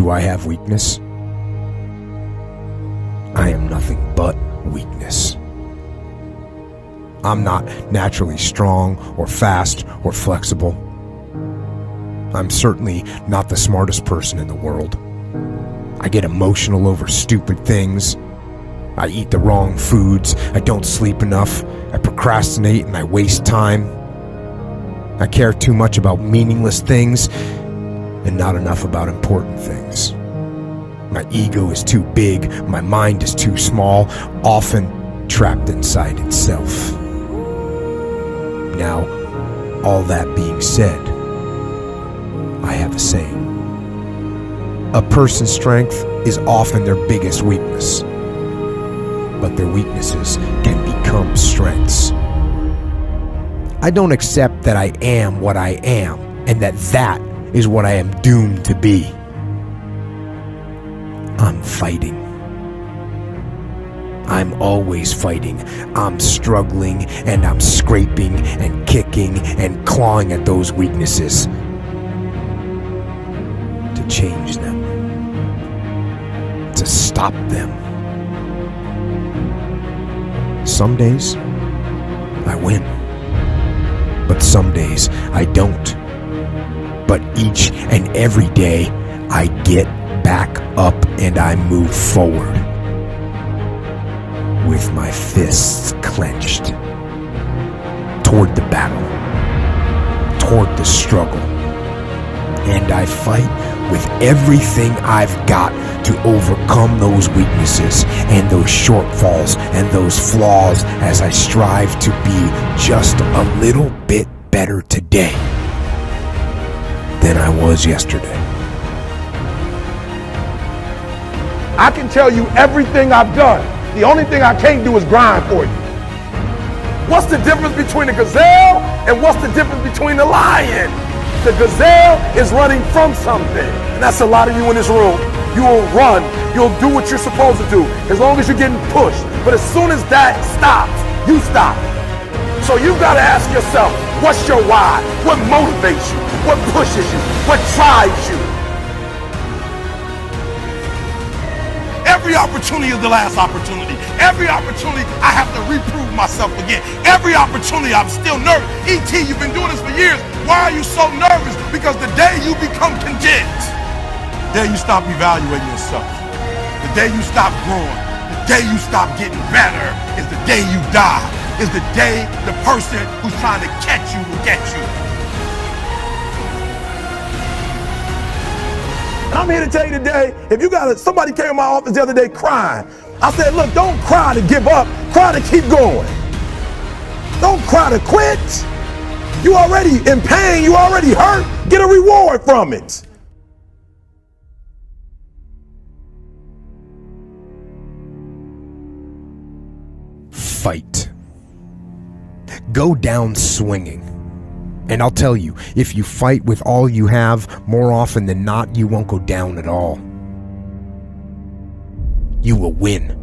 Do I have weakness? I am nothing but weakness. I'm not naturally strong or fast or flexible. I'm certainly not the smartest person in the world. I get emotional over stupid things. I eat the wrong foods. I don't sleep enough. I procrastinate and I waste time. I care too much about meaningless things and not enough about important things. My ego is too big. My mind is too small, often trapped inside itself. Now, all that being said, I have a saying. A person's strength is often their biggest weakness, but their weaknesses can become strengths. I don't accept that I am what I am, and that is what I am doomed to be. I'm fighting. I'm always fighting. I'm struggling, and I'm scraping and kicking and clawing at those weaknesses to change them, to stop them. Some days, I win. But some days, I don't. But each and every day, I get back up and I move forward with my fists clenched toward the battle, toward the struggle. And I fight with everything I've got to overcome those weaknesses and those shortfalls and those flaws as I strive to be just a little bit better today than I was yesterday. I can tell you everything I've done. The only thing I can't do is grind for you. What's the difference between a gazelle and what's the difference between a lion? The gazelle is running from something. And that's a lot of you in this room. You will run. You'll do what you're supposed to do as long as you're getting pushed. But as soon as that stops, you stop. So you've got to ask yourself, what's your why? What motivates you? What pushes you? What drives you? Every opportunity is the last opportunity. Every opportunity I have to reprove myself again. Every opportunity I'm still nervous. E.T., you've been doing this for years. Why are you so nervous? Because the day you become content, the day you stop evaluating yourself, the day you stop growing, the day you stop getting better is the day you die. Is the day the person who's trying to catch you will get you. And I'm here to tell you today, if you got somebody came in my office the other day crying. I said, look, don't cry to give up, cry to keep going. Don't cry to quit. You already in pain, you already hurt, get a reward from it. Fight. Go down swinging. And I'll tell you, if you fight with all you have, more often than not, you won't go down at all. You will win.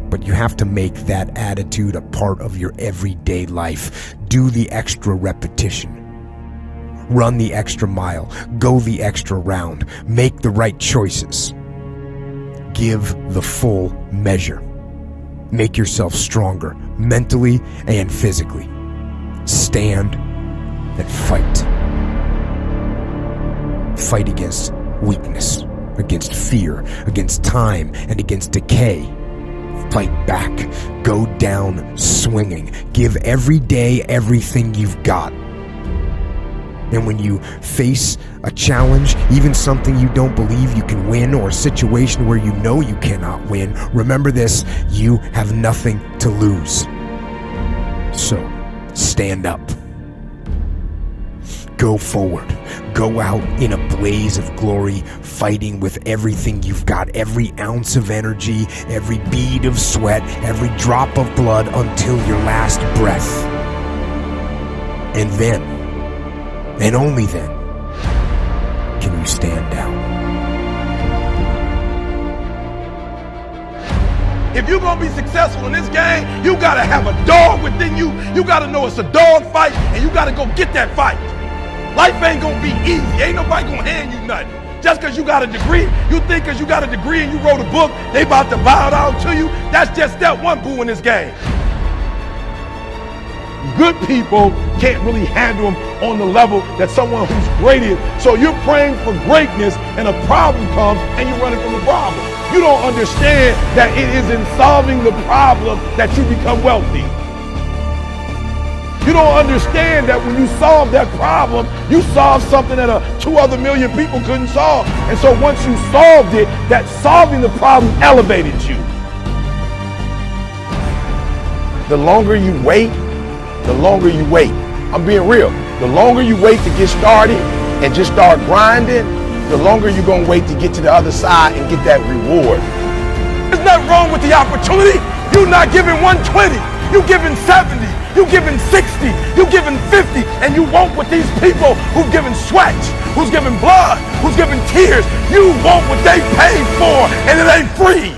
But you have to make that attitude a part of your everyday life. Do the extra repetition. Run the extra mile. Go the extra round. Make the right choices. Give the full measure. Make yourself stronger, mentally and physically. Stand and fight. Fight against weakness, against fear, against time, and against decay. Fight back. Go down swinging. Give every day everything you've got. And when you face a challenge, even something you don't believe you can win, or a situation where you know you cannot win, remember this: you have nothing to lose. So, stand up. Go forward. Go out in a blaze of glory, fighting with everything you've got, every ounce of energy, every bead of sweat, every drop of blood, until your last breath. And then, and only then, can you stand down. If you're going to be successful in this game, you got to have a dog within you. You got to know it's a dog fight, and you got to go get that fight. Life ain't going to be easy. Ain't nobody going to hand you nothing. Just because you got a degree, you think because you got a degree and you wrote a book, they about to bow down to you? That's just step one, boo, in this game. Good people can't really handle them on the level that someone who's great is. So you're praying for greatness and a problem comes and you're running from the problem. You don't understand that it is in solving the problem that you become wealthy. You don't understand that when you solve that problem, you solve something that 2 other million people couldn't solve. And so once you solved it, that solving the problem elevated you. The longer you wait, I'm being real. The longer you wait to get started and just start grinding, the longer you're gonna wait to get to the other side and get that reward. There's nothing wrong with the opportunity. You're not giving 120, you're giving 70, you're giving 60, you're giving 50, and you want what these people who've given sweat, who's given blood, who's given tears, you want what they paid for, and it ain't free.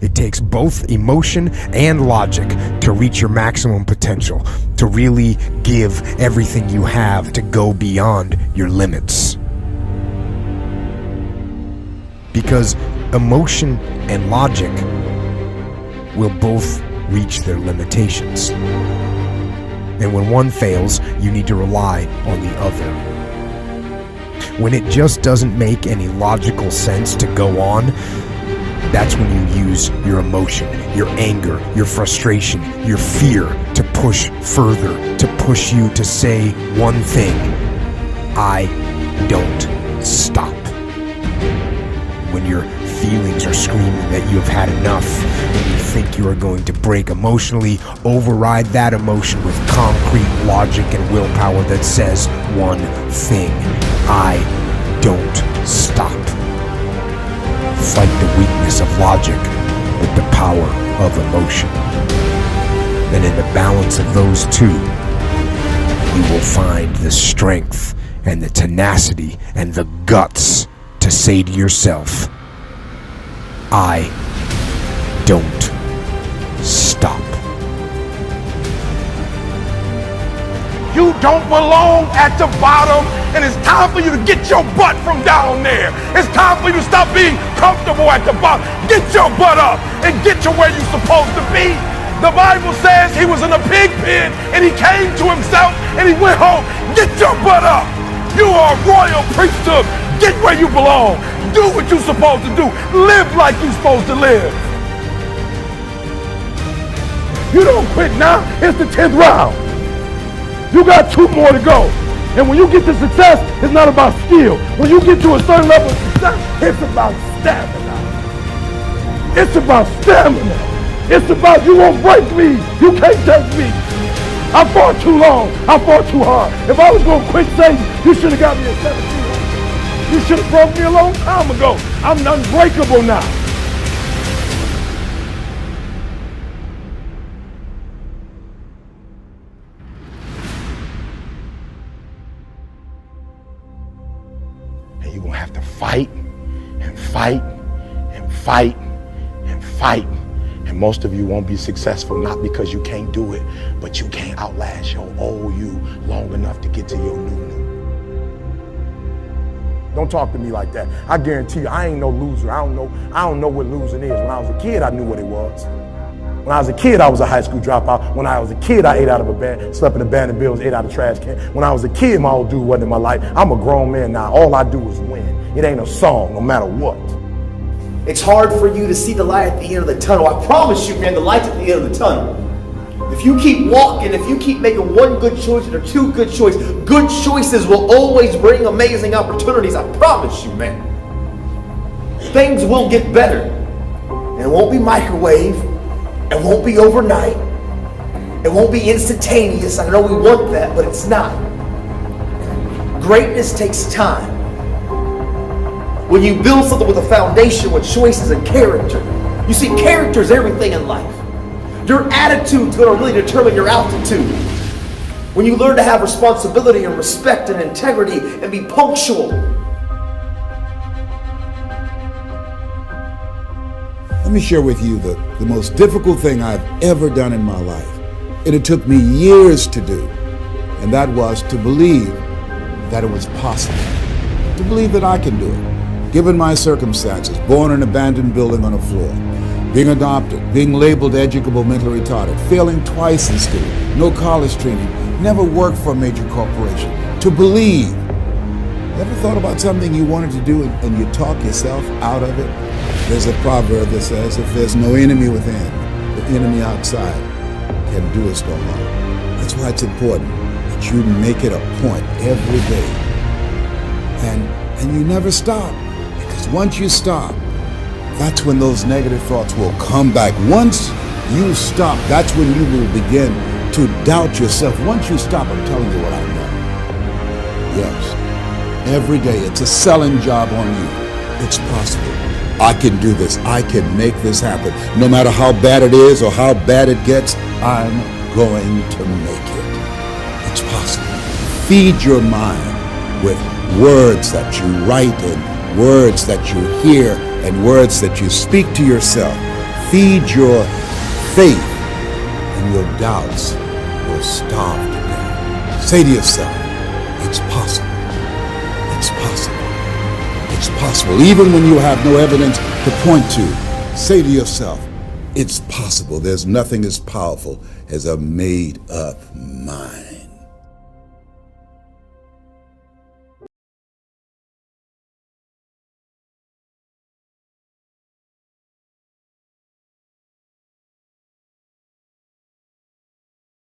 It takes both emotion and logic to reach your maximum potential, to really give everything you have, to go beyond your limits. Because emotion and logic will both reach their limitations. And when one fails, you need to rely on the other. When it just doesn't make any logical sense to go on, that's when you use your emotion, your anger, your frustration, your fear to push further, to push you to say one thing: I don't stop. When your feelings are screaming that you have had enough, when you think you are going to break emotionally, override that emotion with concrete logic and willpower that says one thing: I don't stop. Fight the weakness of logic with the power of emotion. And in the balance of those two, you will find the strength and the tenacity and the guts to say to yourself, I don't stop. You don't belong at the bottom, and it's time for you to get your butt from down there. It's time for you to stop being comfortable at the bottom. Get your butt up and get to where you're supposed to be. The Bible says he was in a pig pen and he came to himself and he went home. Get your butt up. You are a royal priesthood. Get where you belong. Do what you're supposed to do. Live like you're supposed to live. You don't quit now. It's the 10th round. You got 2 more to go. And when you get to success, it's not about skill. When you get to a certain level of success, it's about stamina. It's about stamina. It's about you won't break me. You can't take me. I fought too long. I fought too hard. If I was going to quit Satan, you should have got me at 17. You should have broke me a long time ago. I'm unbreakable now. And you're going to have to fight and fight and fight and fight. And most of you won't be successful, not because you can't do it, but you can't outlast your old you long enough to get to your new. Don't talk to me like that. I guarantee you, I ain't no loser. I don't know what losing is. When I was a kid, I knew what it was. When I was a kid, I was a high school dropout. When I was a kid, I ate out of a bed, slept in abandoned buildings, ate out of trash can. When I was a kid, my old dude wasn't in my life. I'm a grown man now. All I do is win. It ain't a song, no matter what. It's hard for you to see the light at the end of the tunnel. I promise you, man, the light's at the end of the tunnel. If you keep walking, if you keep making one good choice or 2 good choices, good choices will always bring amazing opportunities. I promise you, man. Things will get better. And it won't be microwave. It won't be overnight. It won't be instantaneous. I know we want that, but it's not. Greatness takes time. When you build something with a foundation, with choices and character. You see, character is everything in life. Your attitude's going to really determine your altitude. When you learn to have responsibility and respect and integrity and be punctual. Let me share with you the most difficult thing I've ever done in my life. And it took me years to do. and that was to believe that it was possible, to believe that I can do it. Given my circumstances, born in an abandoned building on a floor, being adopted, being labeled educable, mentally retarded, failing twice in school, no college training, never worked for a major corporation, to believe. Ever thought about something you wanted to do and you talk yourself out of it? There's a proverb that says, if there's no enemy within, the enemy outside can do us no harm. That's why it's important that you make it a point every day. And you never stop. Because once you stop, that's when those negative thoughts will come back. Once you stop, that's when you will begin to doubt yourself. Once you stop, I'm telling you what I know. Yes, every day it's a selling job on you. It's possible. I can do this. I can make this happen. No matter how bad it is or how bad it gets, I'm going to make it. It's possible. Feed your mind with words that you write and words that you hear and words that you speak to yourself. Feed your faith and your doubts will starve to death. Say to yourself, it's possible. It's possible. It's possible. Even when you have no evidence to point to, say to yourself, it's possible. There's nothing as powerful as a made-up mind.